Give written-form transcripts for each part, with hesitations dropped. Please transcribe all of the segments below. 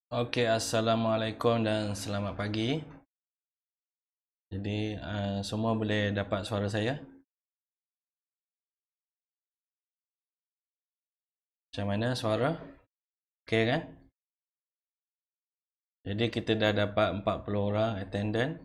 Okey, Assalamualaikum dan selamat pagi. Jadi, semua boleh dapat suara saya? Macam mana suara? Okey kan? Jadi kita dah dapat 40 orang attendant.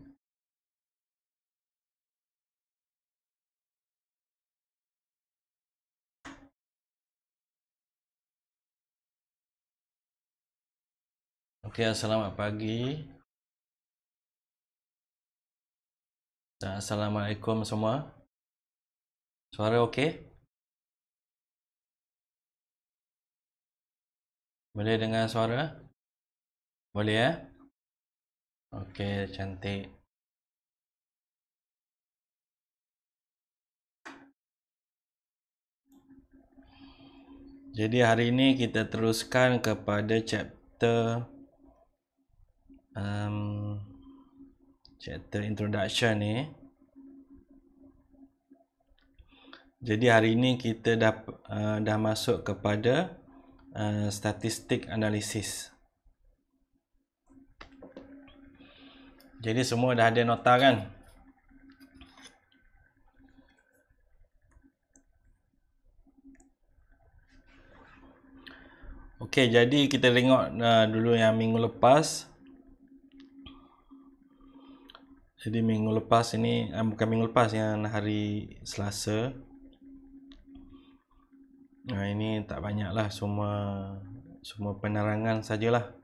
Okey, selamat pagi. Dan Assalamualaikum semua. Suara okey? Boleh dengar suara? Boleh ya? Okey, cantik. Jadi hari ini kita teruskan kepada chapter introduction ni. Jadi hari ini kita dah masuk kepada statistik analisis. Jadi semua dah ada nota kan? Okey, jadi kita tengok dulu yang minggu lepas. Jadi minggu lepas ini, bukan minggu lepas, yang hari Selasa. Ini tak banyak lah, semua penerangan sajalah.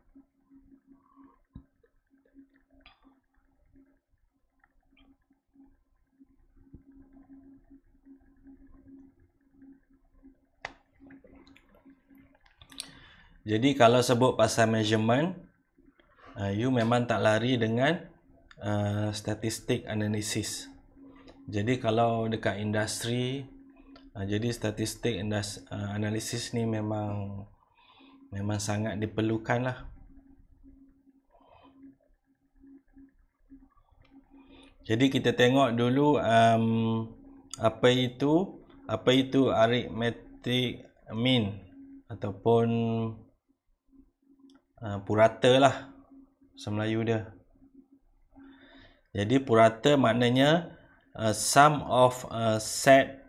Jadi kalau sebut pasal measurement, you memang tak lari dengan statistik analisis. Jadi kalau dekat industri, jadi statistik analisis ni memang sangat diperlukan lah. Jadi kita tengok dulu apa itu arithmetic mean ataupun purata lah bahasa Melayu dia. Jadi purata maknanya sum of a set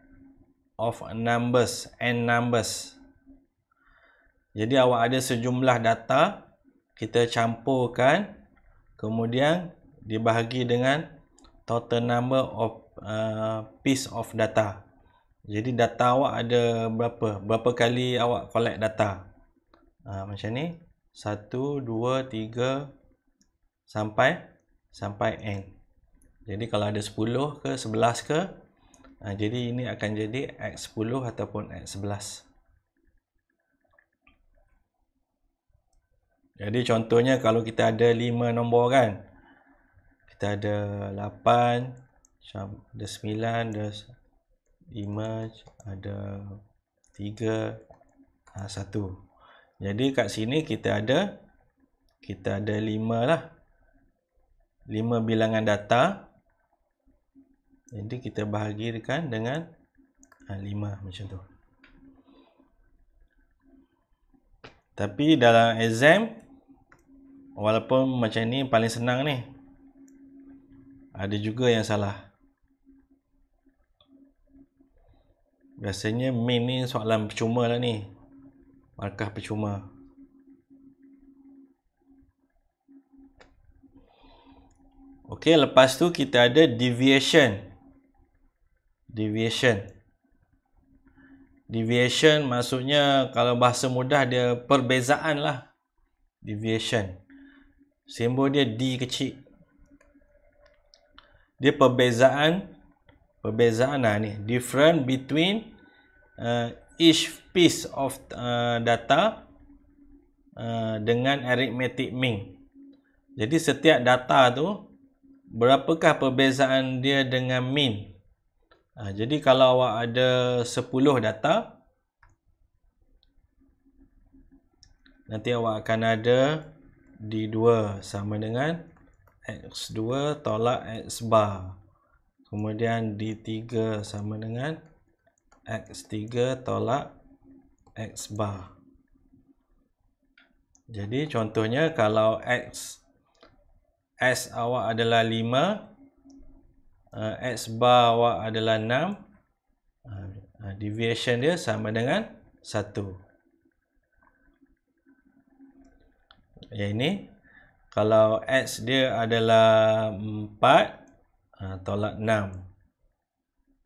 of numbers, n numbers. Jadi awak ada sejumlah data, kita campurkan, kemudian dibahagi dengan total number of piece of data. Jadi data awak ada berapa kali awak collect data. Macam ni, 1, 2, 3 sampai n. Jadi kalau ada 10 ke 11 ke, jadi ini akan jadi X10 ataupun X11. Jadi contohnya kalau kita ada 5 nombor kan, kita ada 8, ada 9, ada 5, ada 3, 1. Jadi kat sini kita ada 5 lah. 5 bilangan data. Jadi kita bahagikan dengan 5 macam tu. Tapi dalam exam, walaupun macam ni paling senang ni, ada juga yang salah. Biasanya main ni soalan percuma lah ni. Markah percuma. Okey, lepas tu kita ada deviation. Deviation maksudnya kalau bahasa mudah dia perbezaan lah. Deviation. Simbol dia D kecil. Dia perbezaan ni. Different between each piece of data dengan arithmetic mean. Jadi setiap data tu, berapakah perbezaan dia dengan mean. Jadi kalau awak ada 10 data, nanti awak akan ada D2 sama dengan X2 tolak X bar. Kemudian D3 sama dengan X3 tolak X bar. Jadi contohnya kalau X awak adalah 5, X bar awak adalah 6, deviation dia sama dengan 1. Yang ini kalau X dia adalah 4, tolak 6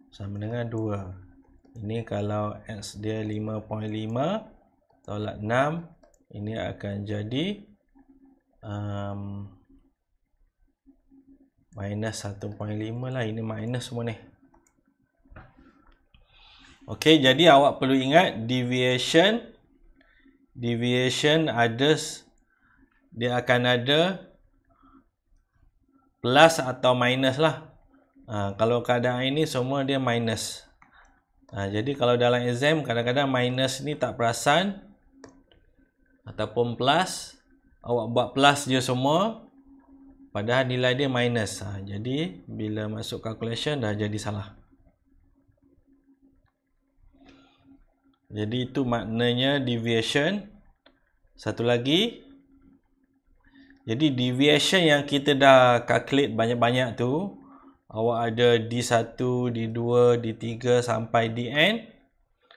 sama dengan 2. Ini kalau X dia 5.5 tolak 6, ini akan jadi minus 1.5 lah. Ini minus semua ni. Okey, jadi awak perlu ingat deviation dia akan ada plus atau minus lah. Kalau keadaan ini semua dia minus. Jadi kalau dalam exam kadang-kadang minus ni tak perasan ataupun plus, awak buat plus je semua padahal nilai dia minus. Jadi bila masuk calculation dah jadi salah. Jadi itu maknanya deviation. Satu lagi, jadi deviation yang kita dah calculate banyak-banyak tu, awak ada D1, D2, D3 sampai Dn,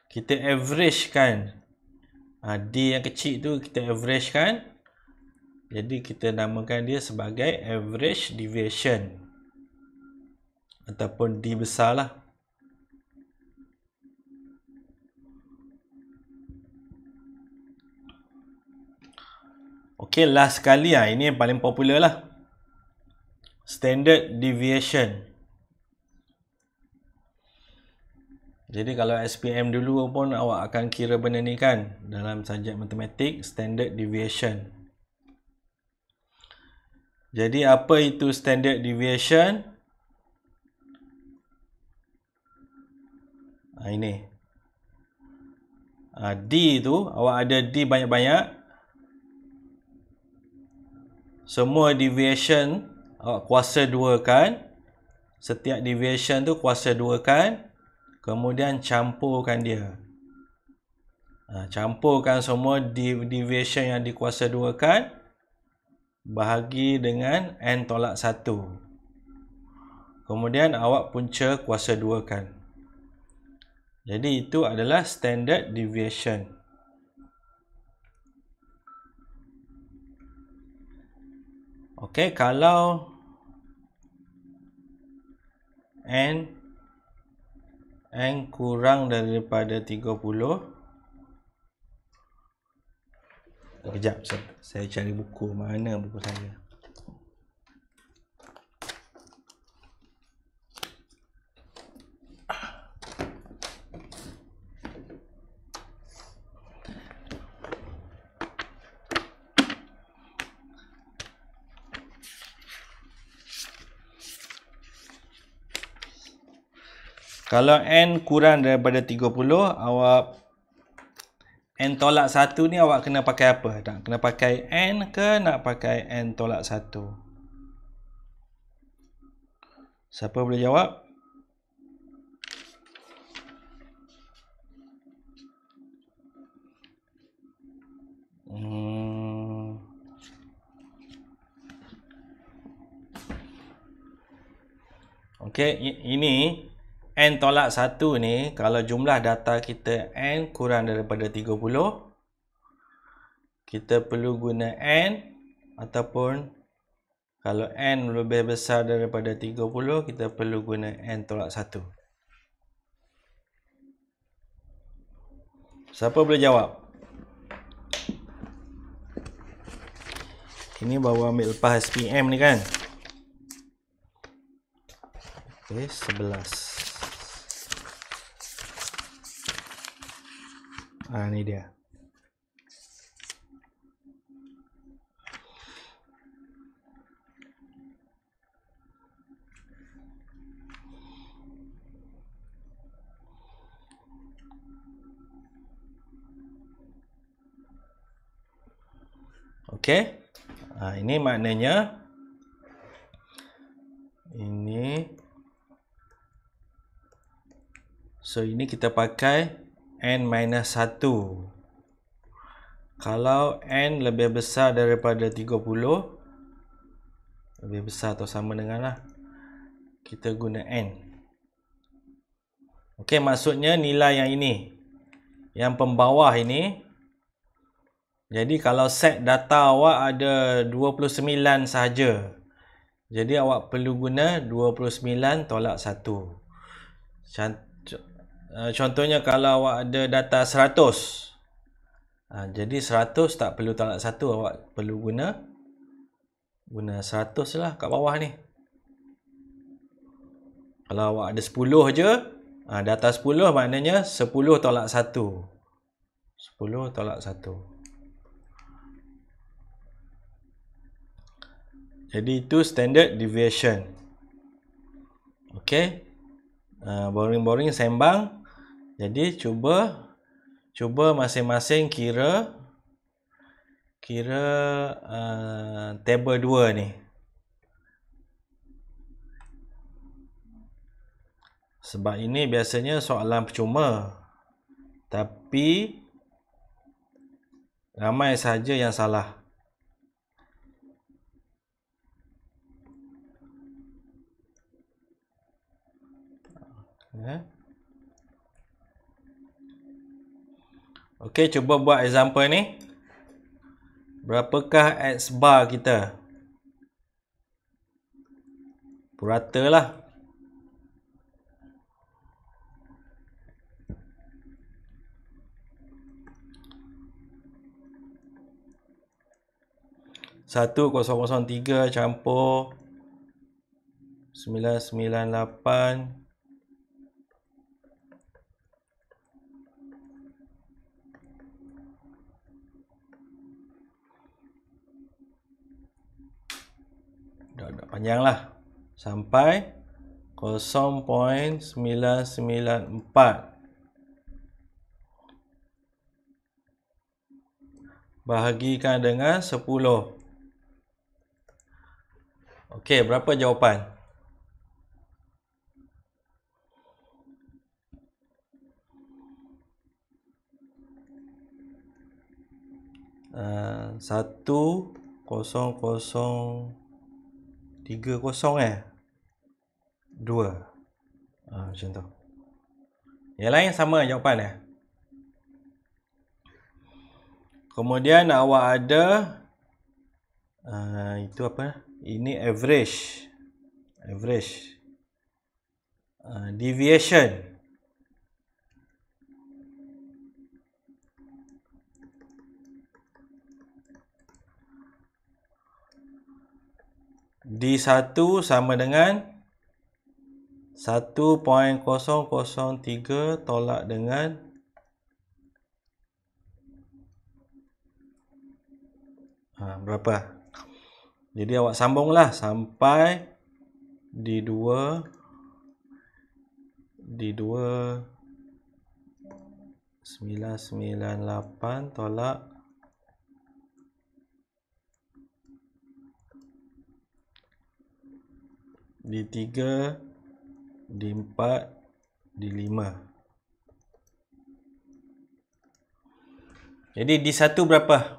kita average kan. D yang kecil tu kita average kan. Jadi kita namakan dia sebagai average deviation ataupun D besar lah. Okey, last sekali ini yang paling popular lah. Standard deviation. Jadi kalau SPM dulu pun awak akan kira benda ni kan dalam subjek matematik, standard deviation. Jadi apa itu standard deviation? Ini. D tu awak ada D banyak-banyak. Semua deviation awak kuasa 2 kan. Setiap deviation tu kuasa 2 kan. Kemudian campurkan dia. Campurkan semua deviation yang dikuasa 2 kan. Bahagi dengan n tolak 1. Kemudian awak punca kuasa 2 kan. Jadi itu adalah standard deviation. Okey, kalau n kurang daripada 30. Sekejap, saya cari buku. Mana buku saya? Kalau n kurang daripada 30, awak n tolak 1 ni awak kena pakai apa? Tak kena pakai n ke nak pakai n tolak 1? Siapa boleh jawab? Okey, ini n tolak 1 ni, kalau jumlah data kita n kurang daripada 30, kita perlu guna n, ataupun kalau n lebih besar daripada 30, kita perlu guna n tolak 1. Siapa boleh jawab? Ini baru ambil lepas SPM ni kan? Okey, 11. Ni dia. Okey. Ini maknanya ini. So ini kita pakai n minus 1. Kalau n lebih besar daripada 30, lebih besar atau sama dengan lah, kita guna n. Okey, maksudnya nilai yang ini, yang pembawah ini. Jadi kalau set data awak ada 29 sahaja, jadi awak perlu guna 29 tolak 1. Contohnya kalau awak ada data 100, jadi 100 tak perlu tolak 1, awak perlu guna 100 lah kat bawah ni. Kalau awak ada 10 je, data 10 maknanya 10 tolak 1. 10 tolak 1. Jadi itu standard deviation. Okey. Boring-boring sembang. Jadi cuba masing-masing kira table 2 ni. Sebab ini biasanya soalan percuma, tapi ramai sahaja yang salah. Okey, cuba buat example ni. Berapakah X bar kita? Purata lah. Satu 003 campur 998. Dah panjang lah. Sampai 0.994 bahagikan dengan 10. Okey, berapa jawapan? Satu 0030 2. Macam tu. Yang lain sama jawapan dia. Kemudian awak ada itu apa? Ini average. Deviation. D1 sama dengan 1.003 tolak dengan berapa? Jadi awak sambunglah sampai D2 998 tolak D3 D4 D5. Jadi D1 berapa?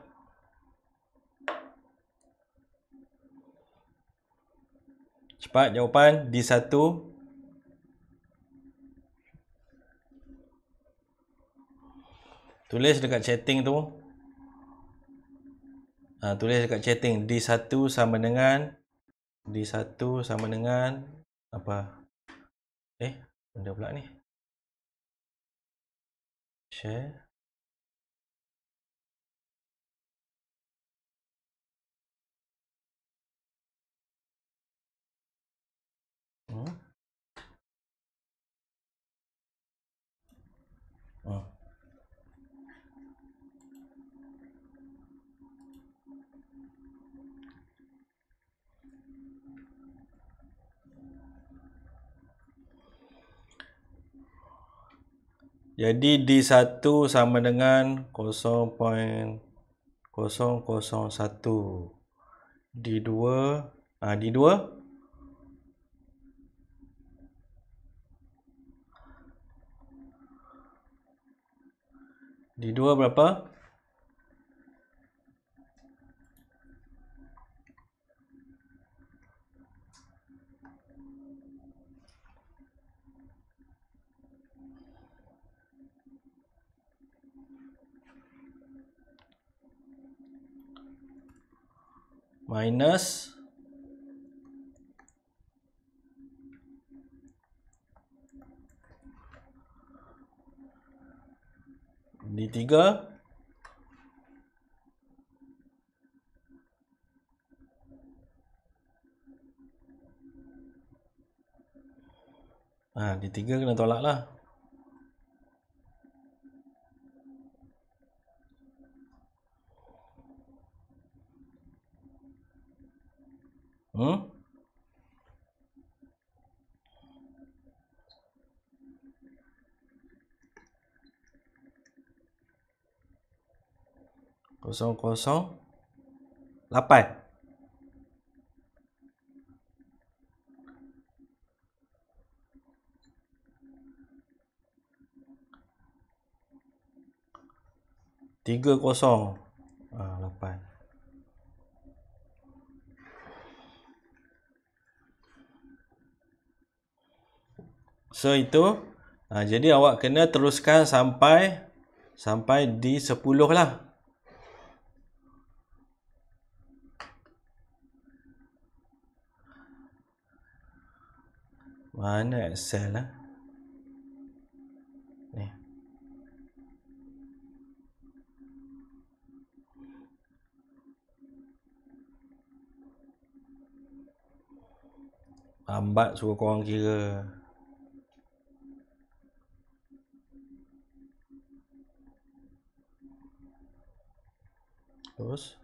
Cepat jawapan. D1 tulis dekat chatting tu. Tulis dekat chatting. D1 sama dengan apa? Benda pula ni. Share. Jadi D1 sama dengan 0.001. D2 D2 berapa? minus D3 D3 kena tolak lah. Kosong kosong 8. Tiga kosong 8. So itu jadi awak kena teruskan sampai di 10 lah. Mana Excel lah? Ni. Lambat suruh korang kira. Terus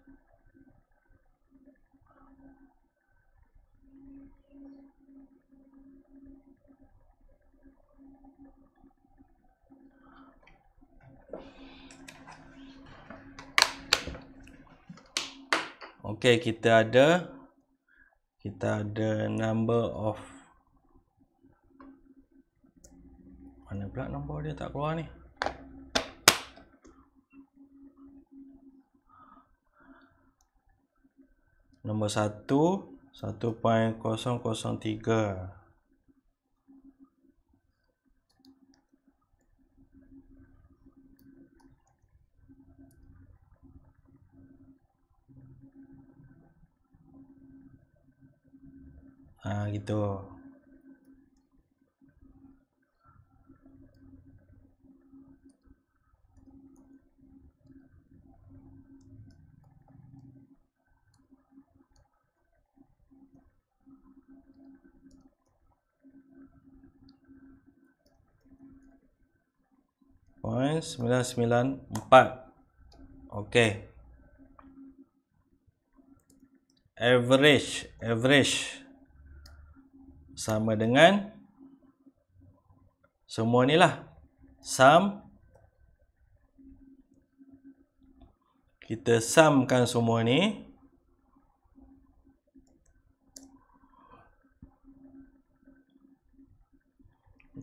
okey, kita ada number of, mana pula nombor dia tak keluar ni. Nombor 1 1.003. Gitu. Point 994. Okey. Average sama dengan semua ni lah. Sum. Kita sumkan semua ni.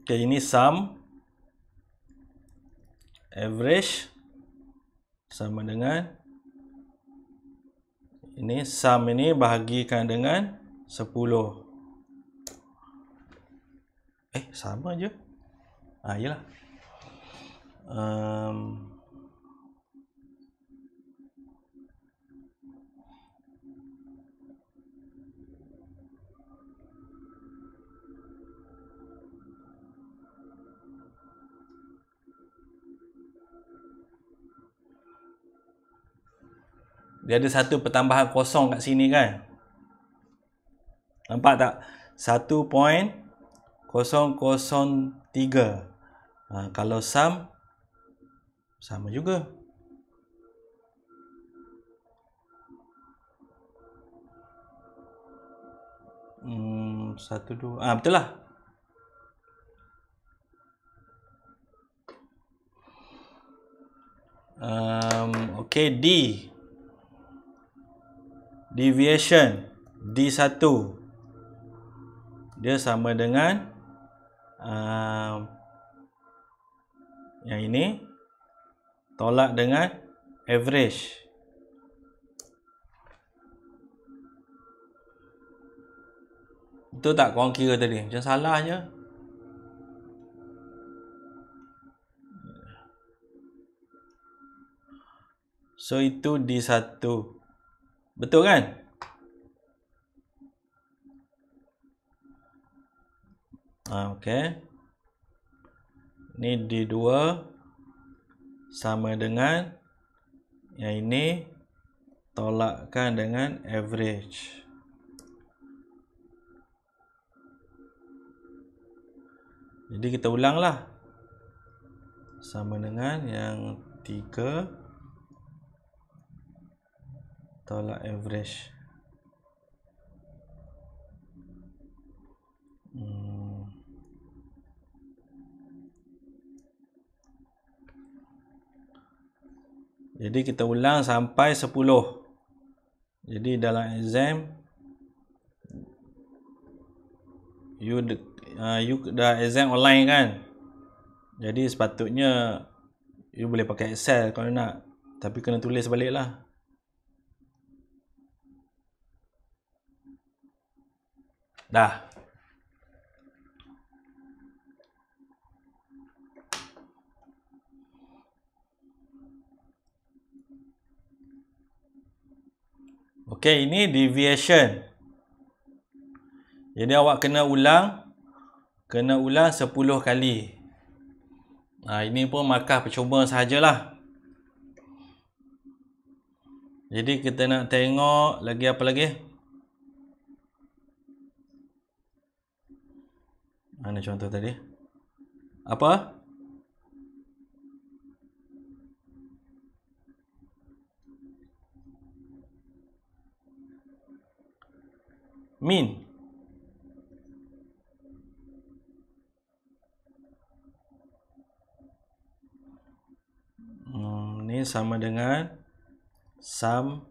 Okey, ini sum. Average sama dengan ini, sum ini bahagikan dengan 10. Sama je. Yalah. Dia ada satu pertambahan kosong kat sini kan. Nampak tak? 1.003. Kalau sum sama juga. Satu, dua. Betul lah. Okey, deviation D1 dia sama dengan yang ini tolak dengan average. Betul tak korang kira tadi? Macam salah je. So itu D1. Betul kan? Okey. Ni D2 sama dengan yang ini tolakkan dengan average. Jadi kita ulanglah. Sama dengan yang 3 tolak average. Jadi kita ulang sampai 10. Jadi dalam exam you dah exam online kan. Jadi sepatutnya you boleh pakai Excel kalau nak. Tapi kena tulis balik lah. Dah. Okey, ini deviation. Jadi awak kena ulang 10 kali. Ini pun markah percuma sahajalah. Jadi kita nak tengok lagi apa lagi? Mana contoh tadi? Apa? Mean. Ni sama dengan sum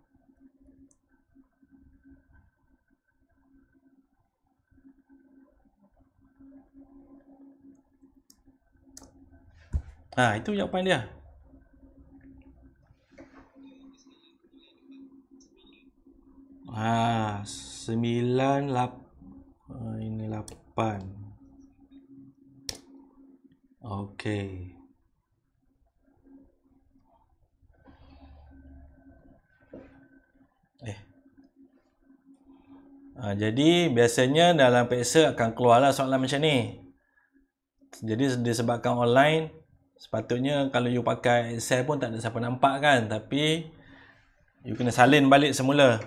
itu jawapan dia. Ini 8. Okey. Jadi biasanya dalam PEXA akan keluarlah soalan macam ni. Jadi disebabkan online, sepatutnya kalau you pakai Excel pun tak ada siapa nampak kan. Tapi you kena salin balik semula.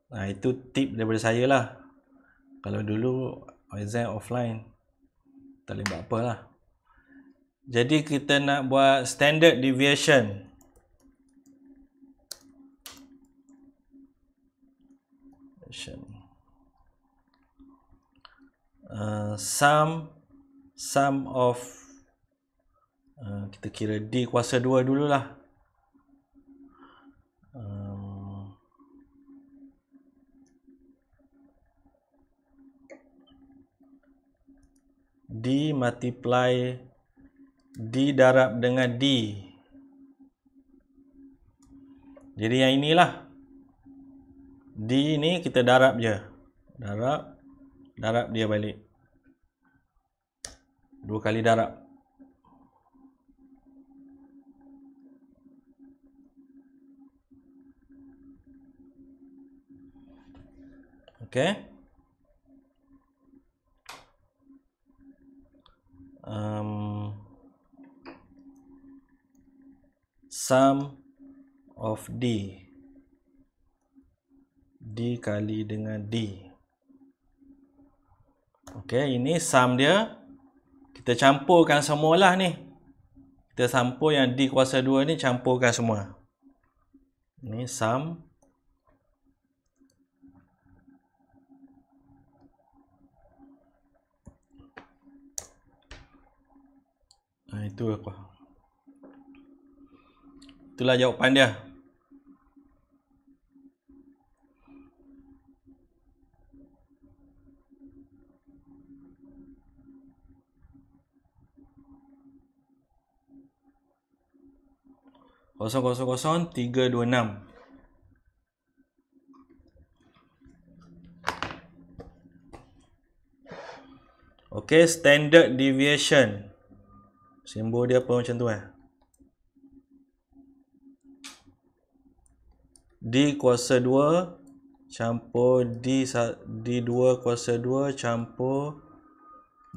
Itu tip daripada saya lah. Kalau dulu exam offline, tak boleh buat apa lah. Jadi kita nak buat standard deviation. Sum of kita kira D kuasa 2 dululah. D multiply D darab dengan D. Jadi yang inilah. D ni kita darab je. Darab dia balik. 2 kali darab. Okey. Sum of D. D kali dengan D. Okey, ini sum dia. Kita campurkan semualah ni. Kita campur yang D kuasa 2 ni, campurkan semua. Ini sum. Itu apa? Itulah jawapan dia. (0,00,326). Okey, standard deviation. Simbol dia apa macam tu D kuasa 2 campur D2 kuasa 2 campur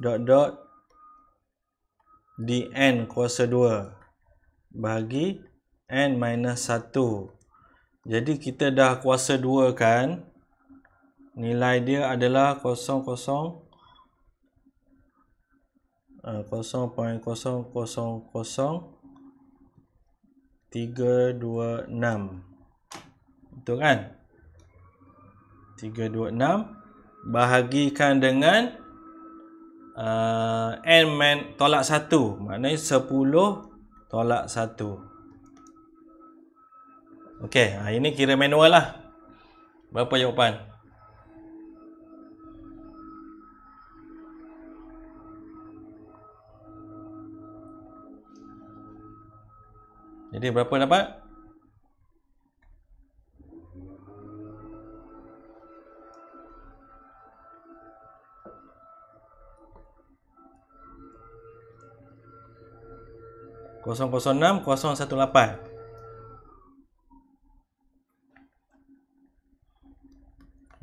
dot dn kuasa 2 bahagi n minus 1. Jadi kita dah kuasa 2 kan, nilai dia adalah 0.000006. Betul kan? 326 bahagikan dengan n tolak 1, maknanya 10 tolak 1. Okey, ini kira manual lah. Berapa jawapan? Jadi berapa dapat? (006,018).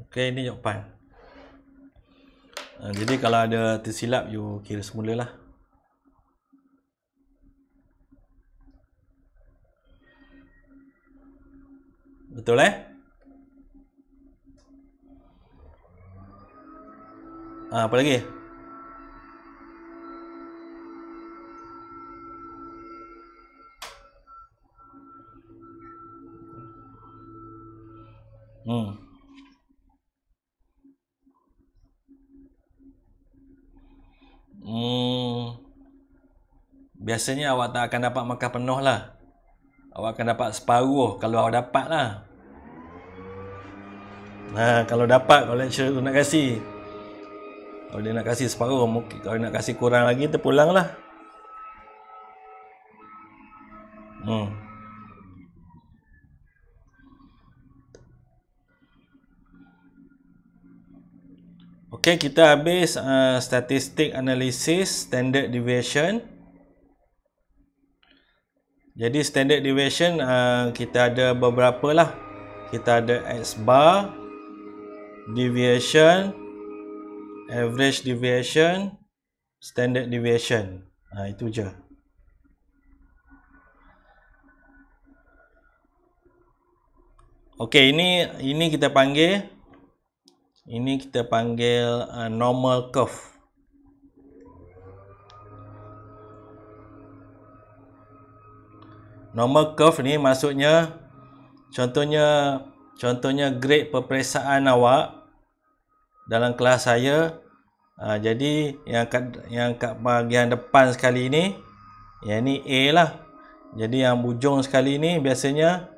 Okey, ini jawapan. Jadi kalau ada tersilap, you kira semula lah. Betul apa lagi? Biasanya awak tak akan dapat makan penuh lah. Awak akan dapat separuh kalau awak dapat lah. Kalau dapat, kalau lecturer tu nak kasih. Kalau dia nak kasih separuh, mungkin kalau nak kasih kurang lagi, terpulang lah. Okey, kita habis statistik analisis standard deviation. Jadi standard deviation kita ada beberapa lah. Kita ada X bar, deviation, average deviation, standard deviation. Itu je. Okey, ini kita panggil normal curve. Normal curve ni maksudnya contohnya grade peperiksaan awak dalam kelas saya. Jadi yang kat bahagian depan sekali ni, yang ni A lah. Jadi yang bujung sekali ni biasanya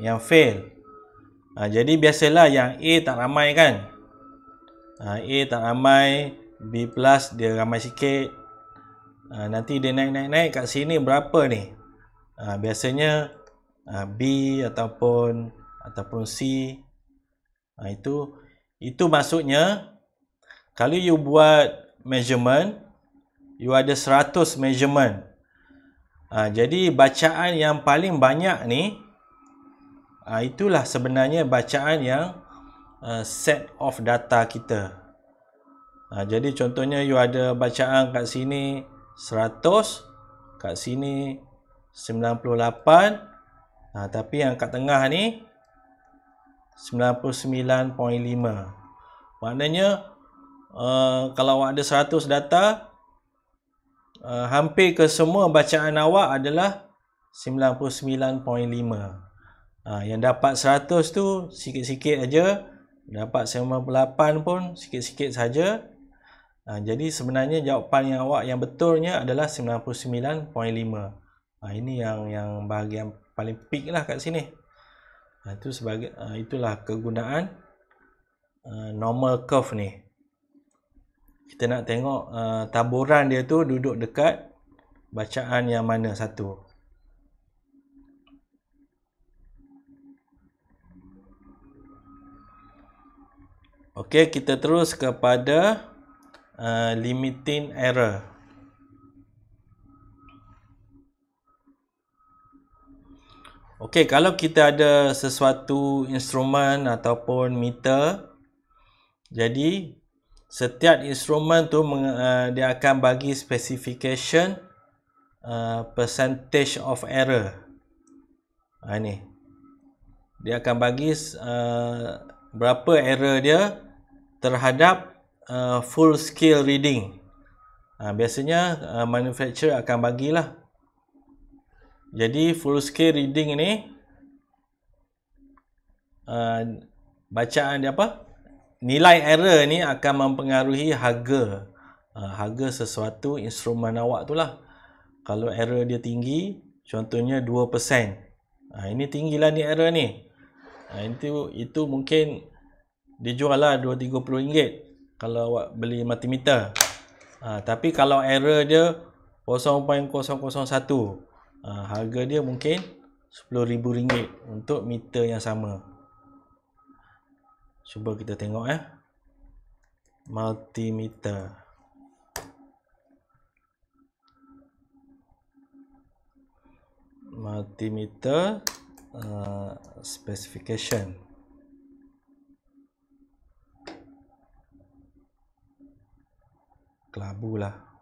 yang fail. Jadi biasalah yang A tak ramai kan. A tak ramai, B plus dia ramai sikit. Nanti dia naik kat sini berapa ni? Biasanya B ataupun C. Itu maksudnya kalau you buat measurement, you ada 100 measurement. Jadi bacaan yang paling banyak ni, itulah sebenarnya bacaan yang set of data kita. Jadi contohnya you ada bacaan kat sini 100, kat sini 98, tapi yang kat tengah ni 99.5. Maknanya kalau awak ada 100 data, hampir ke semua bacaan awak adalah 99.5. Yang dapat 100 tu sikit-sikit aja, dapat 98 pun sikit-sikit saja. Jadi sebenarnya jawapan yang awak yang betulnya adalah 99.5. Ini yang bahagian paling peak lah kat sini. Itulah kegunaan normal curve ni. Kita nak tengok taburan dia tu duduk dekat bacaan yang mana satu. Okey, kita terus kepada limiting error. Okey, kalau kita ada sesuatu instrumen ataupun meter, jadi setiap instrumen tu dia akan bagi specification percentage of error. Ni dia akan bagi berapa error dia terhadap full scale reading. Biasanya manufacturer akan bagilah. Jadi full scale reading ni bacaan dia apa? Nilai error ni akan mempengaruhi harga sesuatu instrumen awak tu lah. Kalau error dia tinggi, contohnya 2%. Ini tinggilah ni error ni. Itu mungkin dia jual lah RM20-30 kalau awak beli multimeter. Tapi kalau error dia 0.001, harga dia mungkin RM10,000 untuk meter yang sama. Cuba kita tengok multimeter. Multimeter specification. Kelabu lah.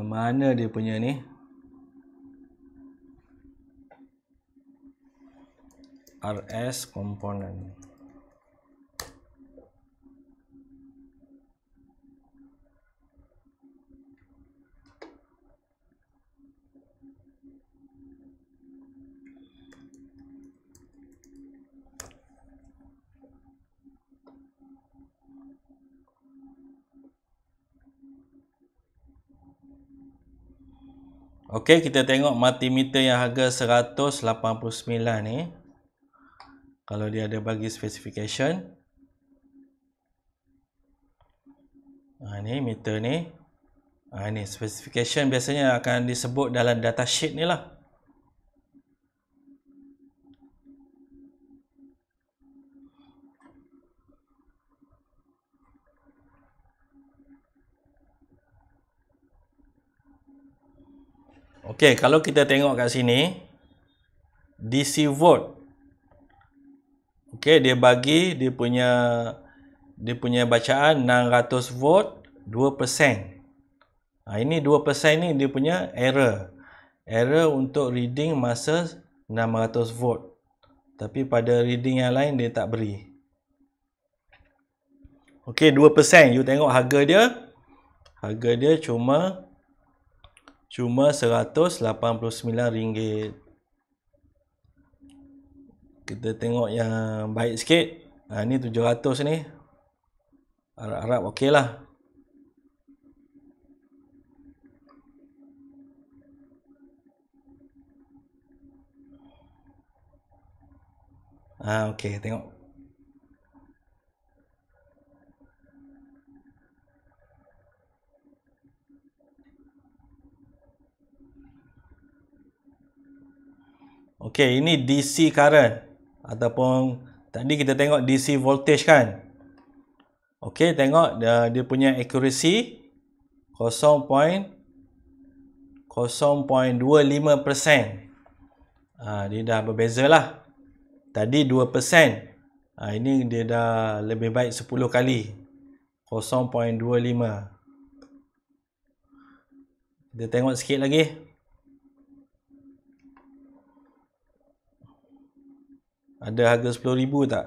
Mana dia punya ni? RS component. Okey, kita tengok multimeter yang harga 189 ni. Kalau dia ada bagi specification. Ni meter ni. Ni specification biasanya akan disebut dalam datasheet ni lah. Okey, kalau kita tengok kat sini, DC volt. Okey, dia bagi dia punya bacaan 600 volt 2%. Ini 2% ni dia punya error. Error untuk reading masa 600 volt. Tapi pada reading yang lain dia tak beri. Okey, 2%. You tengok harga dia. Harga dia cuma RM189. Kita tengok yang baik sikit. Ni 700 ni. Harap-harap okey lah. Okey, tengok. Okey, ini DC current. Ataupun tadi kita tengok DC voltage kan. Okey, tengok dia punya accuracy 0.025%. Dia dah berbeza lah. Tadi 2%. Ini dia dah lebih baik 10 kali. 0.25. Kita tengok sikit lagi. Ada harga RM10,000 tak?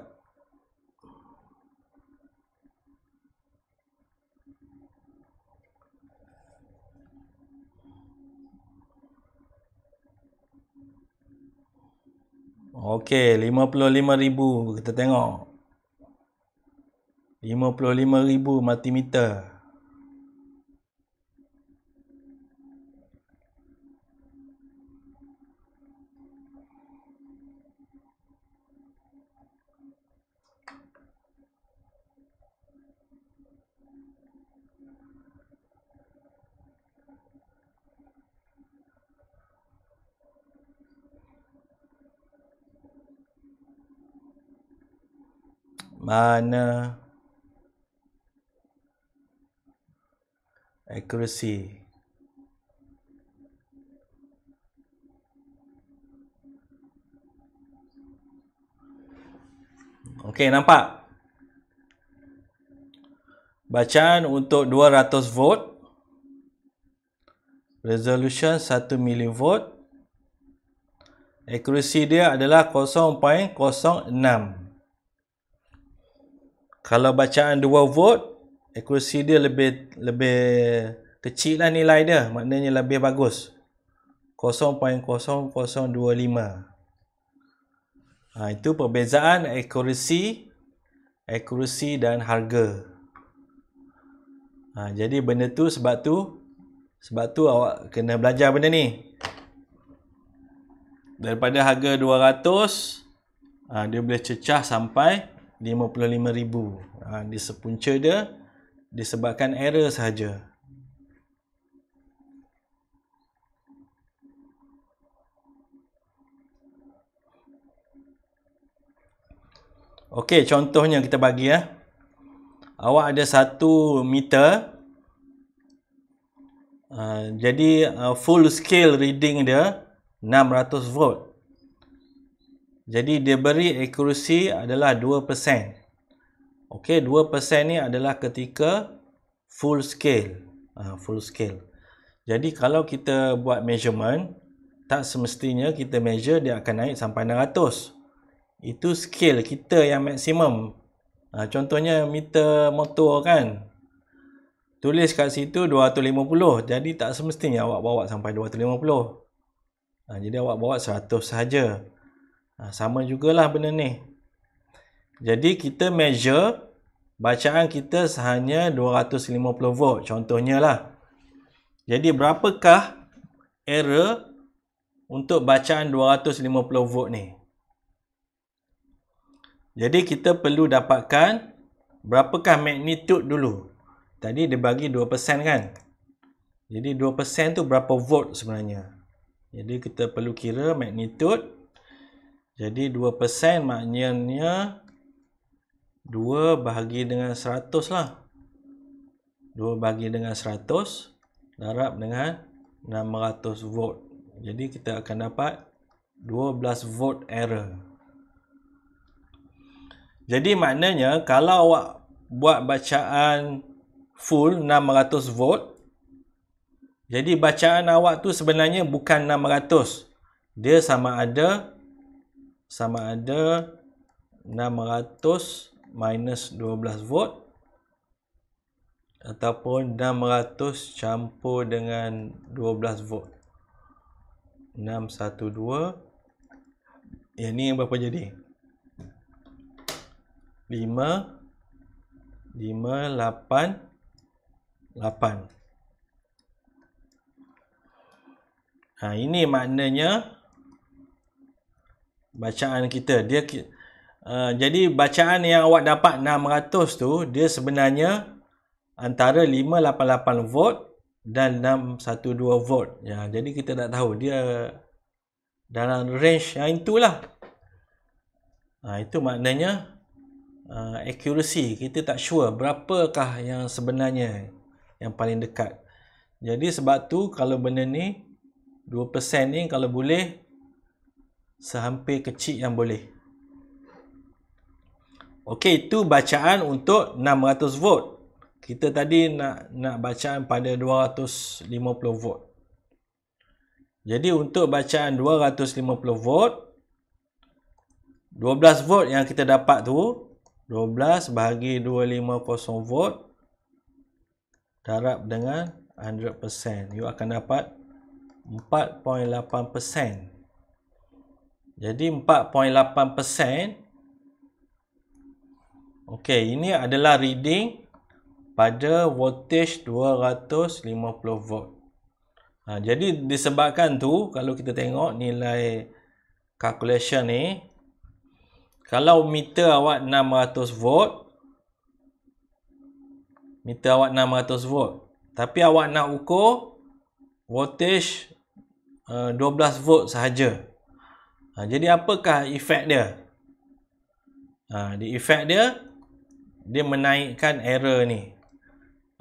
Okey, RM55,000. Kita tengok. RM55,000 multimeter. Mana accuracy. Okey, nampak? Bacaan untuk 200 volt. Resolution 1 mV. Accuracy dia adalah 0.06. Kalau bacaan 2 volt, accuracy dia lebih kecil lah nilai dia, maknanya lebih bagus. 0.0025. Itu perbezaan accuracy dan harga. Jadi benda tu sebab tu awak kena belajar benda ni. Daripada harga 200, dia boleh cecah sampai 55,000. Di sepunca dia disebabkan error sahaja. Okey, contohnya kita bagi ya. Awak ada 1 meter. Jadi full scale reading dia 600 volt. Jadi dia beri accuracy adalah 2%. Okey, 2% ni adalah ketika full scale. Full scale. Jadi kalau kita buat measurement, tak semestinya kita measure dia akan naik sampai 600. Itu scale kita yang maksimum. Contohnya meter motor kan. Tulis kat situ 250. Jadi tak semestinya awak bawa sampai 250. Jadi awak bawa 100 sahaja. Sama jugalah benda ni. Jadi kita measure bacaan kita hanya 250 volt. Contohnya lah. Jadi berapakah error untuk bacaan 250 volt ni? Jadi kita perlu dapatkan berapakah magnitude dulu. Tadi dia bagi 2% kan. Jadi 2% tu berapa volt sebenarnya. Jadi kita perlu kira magnitude. Jadi 2% maknanya 2 bahagi dengan 100 lah. 2 bahagi dengan 100 darab dengan 600 volt. Jadi kita akan dapat 12 volt error. Jadi maknanya kalau awak buat bacaan full 600 volt, jadi bacaan awak tu sebenarnya bukan 600. Dia sama ada 600 minus 12 volt ataupun 600 campur dengan 12 volt. 612. Yang ni berapa jadi? 588. Ini maknanya bacaan kita. Jadi bacaan yang awak dapat 600 tu, dia sebenarnya antara 588 volt dan 612 volt. Jadi kita tak tahu dia dalam range yang itulah. Itu maknanya accuracy. Kita tak sure berapakah yang sebenarnya yang paling dekat. Jadi sebab tu kalau benda ni 2% ni kalau boleh sehampir kecil yang boleh. Okey, itu bacaan untuk 600 volt. Kita tadi nak bacaan pada 250 volt. Jadi untuk bacaan 250 volt, 12 volt yang kita dapat tu, 12 bahagi 250 volt darab dengan 100%. You akan dapat 4.8%. Jadi 4.8%. Okey, ini adalah reading pada voltage 250 volt. Jadi disebabkan tu, kalau kita tengok nilai calculation ni, kalau meter awak 600 volt, tapi awak nak ukur voltage 12 volt sahaja. Jadi apakah efek dia? Efek dia dia menaikkan error ni.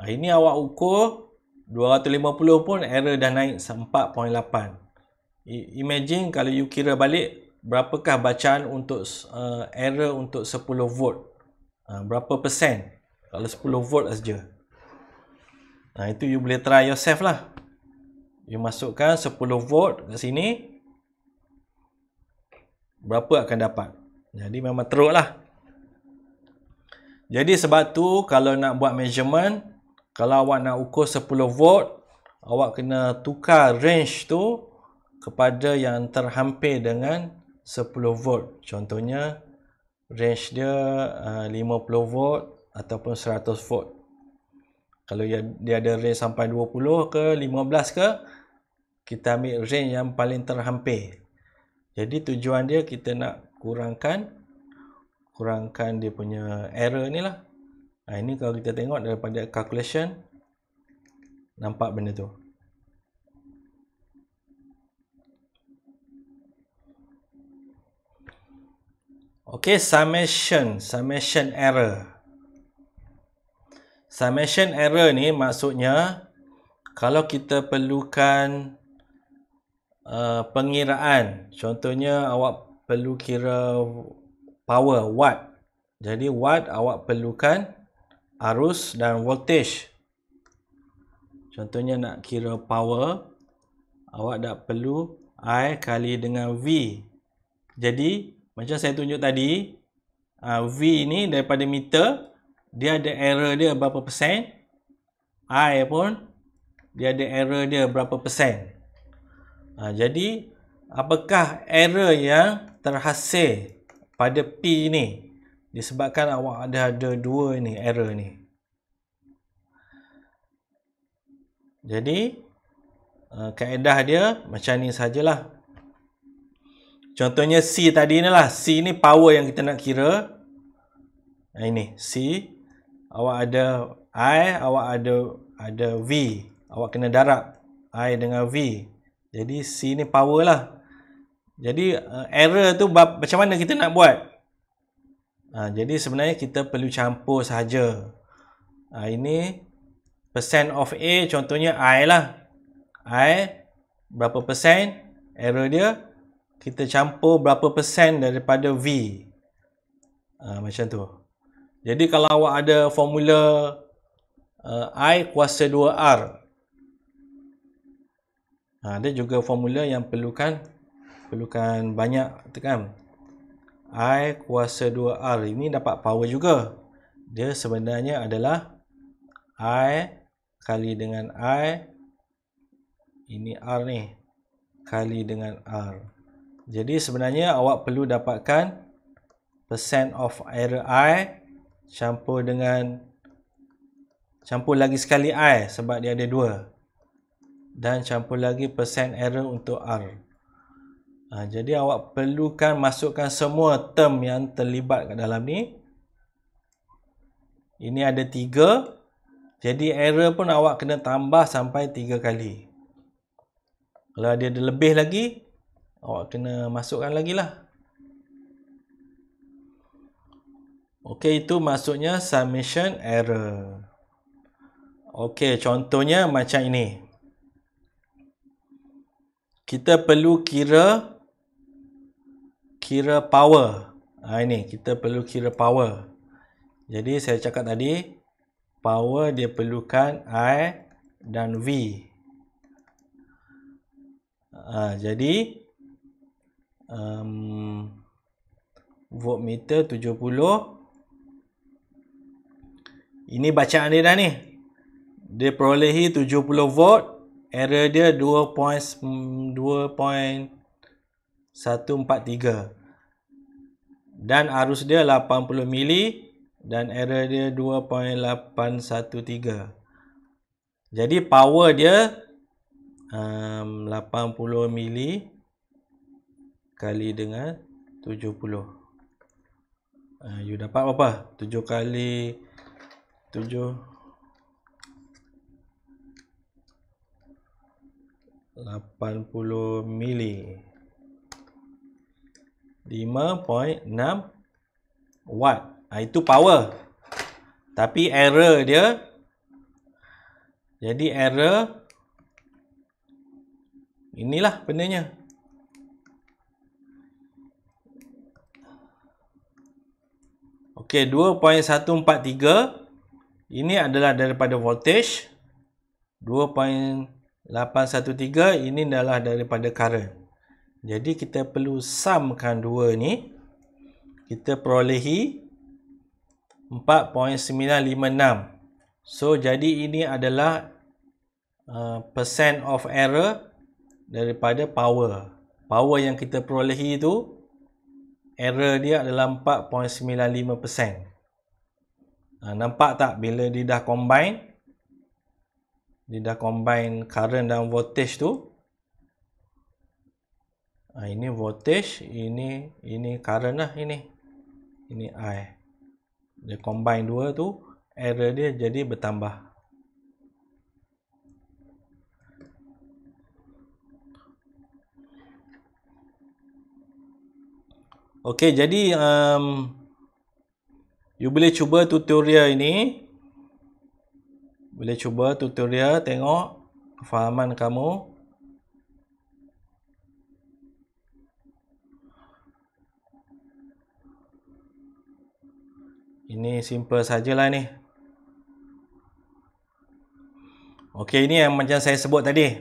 Ini awak ukur 250 pun error dah naik 4.8. Imagine kalau you kira balik berapakah bacaan untuk error untuk 10 volt. Berapa persen kalau 10 volt saja. Itu you boleh try yourself lah. You masukkan 10 volt kat sini, berapa akan dapat. Jadi memang teruk lah. Jadi sebab tu kalau nak buat measurement, kalau awak nak ukur 10 volt, awak kena tukar range tu kepada yang terhampir dengan 10 volt. Contohnya range dia 50 volt ataupun 100 volt. Kalau dia ada range sampai 20 ke 15 ke, kita ambil range yang paling terhampir. Jadi tujuan dia kita nak kurangkan dia punya error ni lah. Ini kalau kita tengok daripada calculation, nampak benda tu. Okey, summation error. Summation error ni maksudnya kalau kita perlukan pengiraan, contohnya awak perlu kira power, watt. Jadi watt awak perlukan arus dan voltage. Contohnya nak kira power, awak dah perlu I kali dengan V. Jadi macam saya tunjuk tadi, V ni daripada meter, dia ada error dia berapa persen. I pun dia ada error dia berapa persen. Jadi apakah error yang terhasil pada P ni? Disebabkan awak ada dua ni error ni. Jadi kaedah dia macam ni sajalah. Contohnya C tadi ni lah. C ni power yang kita nak kira. Ini C. Awak ada I, awak ada V. Awak kena darab I dengan V. Jadi C ni power lah. Jadi error tu macam mana kita nak buat? Jadi sebenarnya kita perlu campur sahaja. Ini percent of A, contohnya I lah. I berapa persen error dia, kita campur berapa persen daripada V. Macam tu. Jadi kalau awak ada formula I kuasa 2R, ada juga formula yang perlukan banyak tekan. I kuasa 2R ini dapat power juga. Dia sebenarnya adalah I kali dengan I, ini R ni, kali dengan R. Jadi sebenarnya awak perlu dapatkan percent of error I campur lagi sekali I sebab dia ada 2. Dan campur lagi percent error untuk R. Jadi awak perlukan masukkan semua term yang terlibat kat dalam ni. Ini ada 3. Jadi error pun awak kena tambah sampai 3 kali. Kalau dia ada lebih lagi, awak kena masukkan lagi lah. Okey, itu maksudnya summation error. Okey, contohnya macam ini. Kita perlu kira power. Ini kita perlu kira power. Jadi saya cakap tadi, power dia perlukan I dan V. Jadi voltmeter 70. Ini bacaan dia dah ni. Dia perolehi 70 volt. Error dia 2.143. Dan arus dia 80 mili. Dan error dia 2.813. Jadi power dia 80 mili kali dengan 70. You dapat berapa? 7 kali 7, 80 mili. 5.6 watt. Itu power. Tapi error dia, jadi error inilah benarnya. Okey, 2.143 ini adalah daripada voltage. 2.813 ini adalah daripada current. Jadi kita perlu sumkan dua ni. Kita perolehi 4.956. So jadi ini adalah percent of error daripada power. Power yang kita perolehi itu, error dia adalah 4.95%. Nampak tak bila dia dah combine? Dia dah combine current dan voltage tu. Ini voltage, ini current lah ini. Ini I. Dia combine dua tu, error dia jadi bertambah. Okey, jadi you boleh cuba tutorial ini. Boleh cuba tutorial, tengok kefahaman kamu. Ini simple sajalah ni. Okey, ini yang macam saya sebut tadi.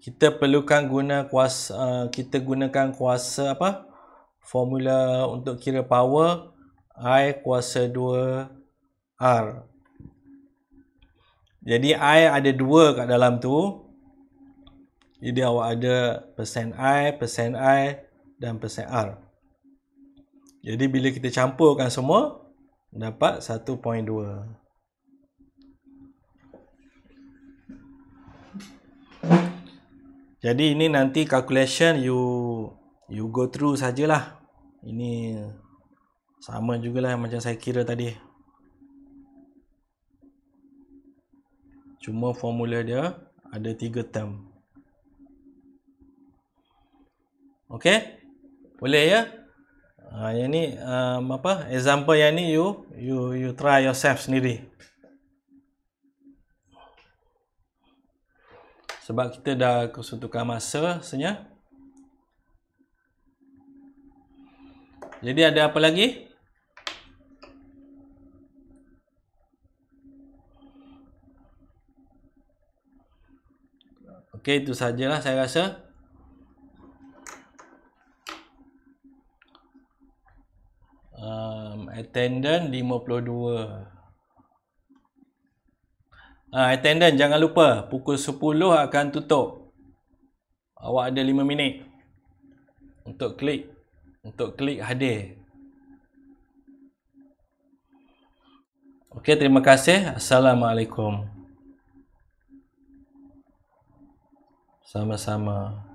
Kita perlukan guna kuasa, kita gunakan kuasa apa? Formula untuk kira power I kuasa 2 R. Jadi I ada 2 kat dalam tu. Jadi awak ada persen I dan persen R. Jadi bila kita campurkan semua, dapat 1.2. Jadi ini nanti calculation you go through sajalah. Ini sama jugalah macam saya kira tadi. Cuma formula dia ada 3 term. Okey? Boleh ya? Yang ni apa? Example yang ni you try yourself sendiri. Sebab kita dah kesuntukan masa rasanya. Jadi ada apa lagi? Okey, itu sajalah saya rasa. Attendant 52. Attendant jangan lupa pukul 10 akan tutup. Awak ada 5 minit untuk klik hadir. Okey, terima kasih. Assalamualaikum. Sama-sama.